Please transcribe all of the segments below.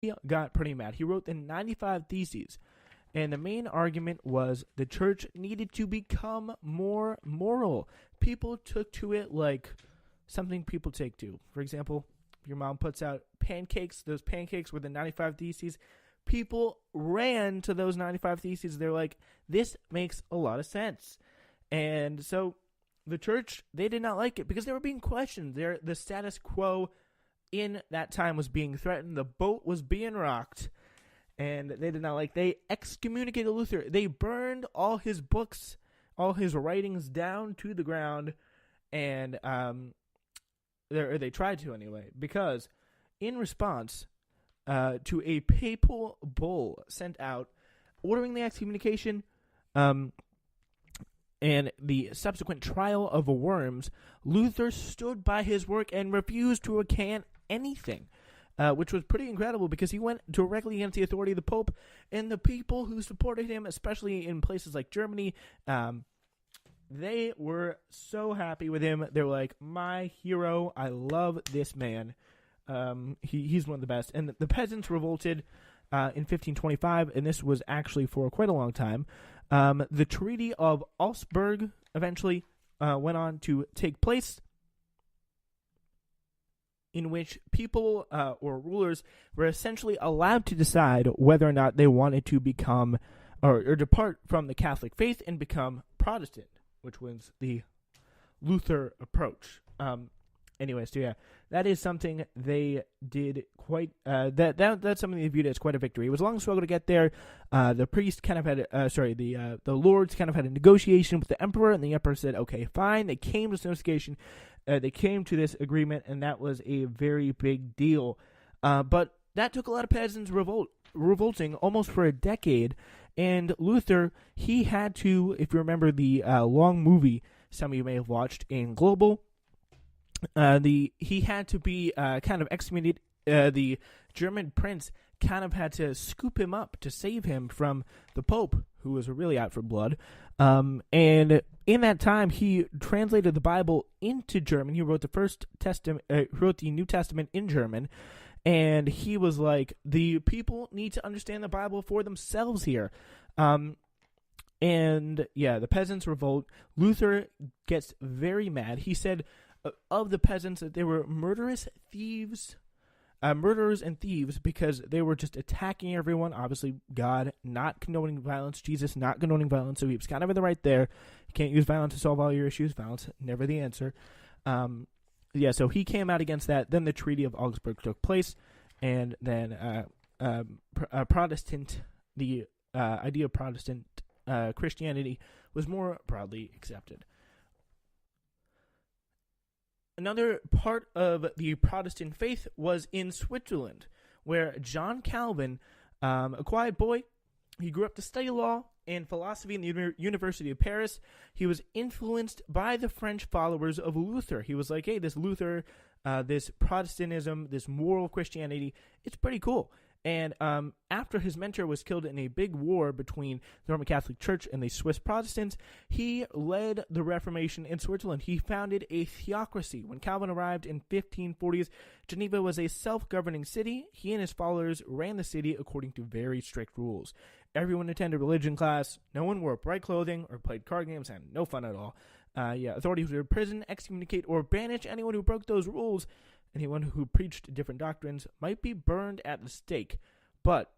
he got pretty mad. He wrote the 95 Theses, and the main argument was the church needed to become more moral. People took to it like something people take to. For example, if your mom puts out pancakes, those pancakes were the 95 Theses. People ran to those 95 Theses. They're like, this makes a lot of sense. And so the church, they did not like it because they were being questioned. The status quo in that time was being threatened. The boat was being rocked. And they did not like. They excommunicated Luther. They burned all his books, all his writings down to the ground. And they tried to anyway. Because in response to a papal bull sent out ordering the excommunication and the subsequent trial of Worms, Luther stood by his work and refused to recant anything, which was pretty incredible because he went directly against the authority of the Pope, and the people who supported him, especially in places like Germany, they were so happy with him. They were like, my hero, I love this man. He's one of the best. And the peasants revolted in 1525, and this was actually for quite a long time. The Treaty of Augsburg eventually went on to take place, in which people or rulers were essentially allowed to decide whether or not they wanted to become or depart from the Catholic faith and become Protestant, which was the Luther approach. Anyways, so yeah, that is something they did quite. That's something they viewed as quite a victory. It was a long struggle to get there. The priest kind of had, the lords kind of had a negotiation with the emperor, and the emperor said, "Okay, fine." They came to this negotiation. They came to this agreement, and that was a very big deal. But that took a lot of peasants revolting almost for a decade. And Luther, he had to, if you remember the long movie some of you may have watched in Global. He had to be kind of excommunicated. The German prince kind of had to scoop him up to save him from the Pope, who was really out for blood. And in that time, he translated the Bible into German. He wrote wrote the New Testament in German. And he was like, the people need to understand the Bible for themselves here. And yeah, the peasants revolt. Luther gets very mad. He said of the peasants that they were murderers and thieves because they were just attacking everyone. Obviously, God not condoning violence, Jesus not condoning violence, so he was kind of in the right there. You can't use violence to solve all your issues. Violence, never the answer. So he came out against that. Then the Treaty of Augsburg took place, and then the idea of Protestant Christianity was more broadly accepted. Another part of the Protestant faith was in Switzerland, where John Calvin, a quiet boy, he grew up to study law and philosophy in the University of Paris. He was influenced by the French followers of Luther. He was like, hey, this Luther, this Protestantism, this moral Christianity, it's pretty cool. And after his mentor was killed in a big war between the Roman Catholic Church and the Swiss Protestants, he led the Reformation in Switzerland. He founded a theocracy. When Calvin arrived in 1540s, Geneva was a self-governing city. He and his followers ran the city according to very strict rules. Everyone attended religion class. No one wore bright clothing or played card games, and no fun at all. Authorities would imprison, excommunicate, or banish anyone who broke those rules. Anyone who preached different doctrines might be burned at the stake. But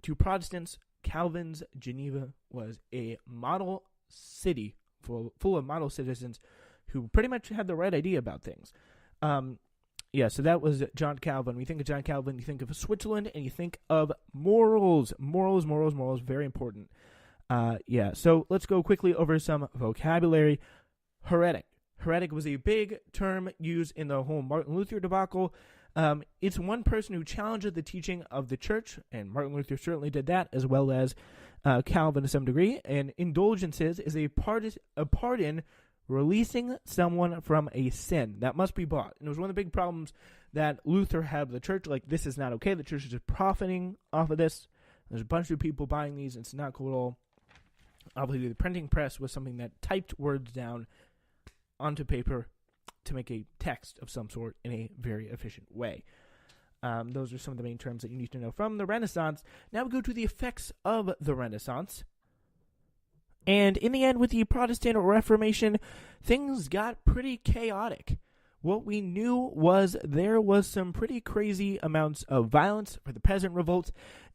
to Protestants, Calvin's Geneva was a model city full of model citizens who pretty much had the right idea about things. So that was John Calvin. When you think of John Calvin, you think of Switzerland, and you think of morals. Morals, very important. So let's go quickly over some vocabulary. Heretic. Heretic was a big term used in the whole Martin Luther debacle. It's one person who challenged the teaching of the church, and Martin Luther certainly did that, as well as Calvin to some degree. And indulgences is a pardon releasing someone from a sin that must be bought. And it was one of the big problems that Luther had with the church. Like, this is not okay. The church is just profiting off of this. There's a bunch of people buying these. It's not cool at all. Obviously, the printing press was something that typed words down onto paper to make a text of some sort in a very efficient way. Those are some of the main terms that you need to know from the Renaissance. Now we go to the effects of the Renaissance. And in the end, with the Protestant Reformation, things got pretty chaotic. What we knew was there was some pretty crazy amounts of violence for the peasant revolt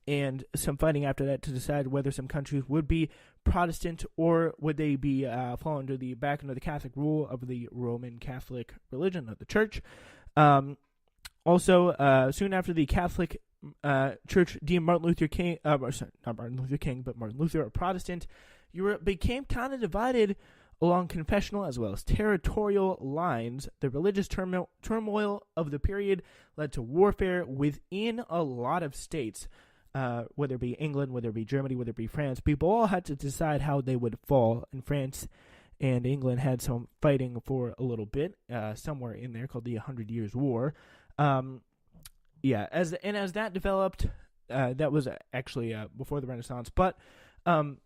and some fighting after that to decide whether some countries would be Protestant or would they be fall under the Catholic rule of the Roman Catholic religion of the Church. Also, soon after the Catholic Church deemed Martin Luther a Protestant, Europe became kind of divided along confessional as well as territorial lines. The religious turmoil of the period led to warfare within a lot of states, whether it be England, whether it be Germany, whether it be France. People all had to decide how they would fall. In France and England had some fighting for a little bit, somewhere in there, called the 100 Years' War. As that developed, that was actually before the Renaissance, but the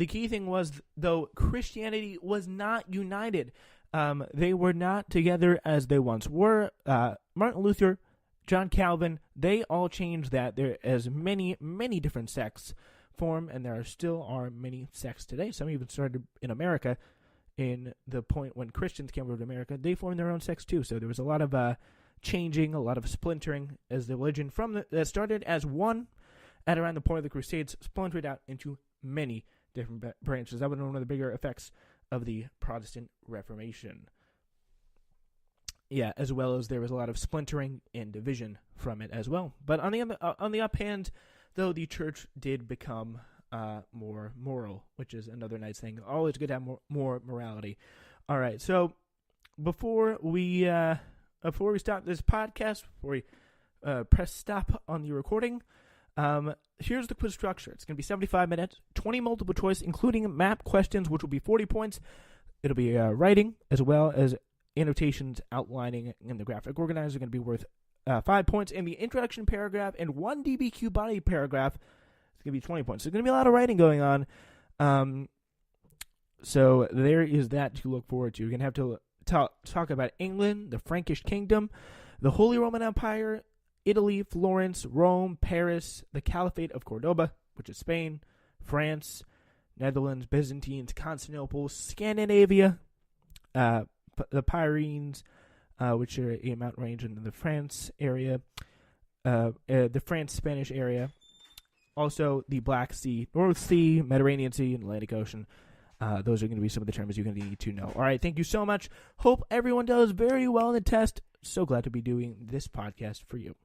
key thing was, though, Christianity was not united. They were not together as they once were. Martin Luther, John Calvin, they all changed that. There as many, many different sects form, and there still are many sects today. Some even started in America. In the point when Christians came over to America, they formed their own sects too. So there was a lot of changing, a lot of splintering as the religion that started as one at around the point of the Crusades splintered out into many different branches. That was one of the bigger effects of the Protestant Reformation. Yeah, as well as there was a lot of splintering and division from it as well. But on the up hand, though, the church did become more moral, which is another nice thing. Always good to have more morality. All right, so before we start this podcast, before we press stop on the recording, here's the quiz structure. It's going to be 75 minutes, 20 multiple choice, including map questions, which will be 40 points. It'll be writing as well as annotations outlining, and the graphic organizer are going to be worth 5 points. And the introduction paragraph and one DBQ body paragraph is going to be 20 points. So there's going to be a lot of writing going on. So there is that to look forward to. You're going to have to talk about England, the Frankish Kingdom, the Holy Roman Empire, Italy, Florence, Rome, Paris, the Caliphate of Cordoba, which is Spain, France, Netherlands, Byzantines, Constantinople, Scandinavia, the Pyrenees, which are a mountain range in the France area, the France-Spanish area, also the Black Sea, North Sea, Mediterranean Sea, and Atlantic Ocean. Those are going to be some of the terms you're going to need to know. All right, thank you so much. Hope everyone does very well in the test. So glad to be doing this podcast for you.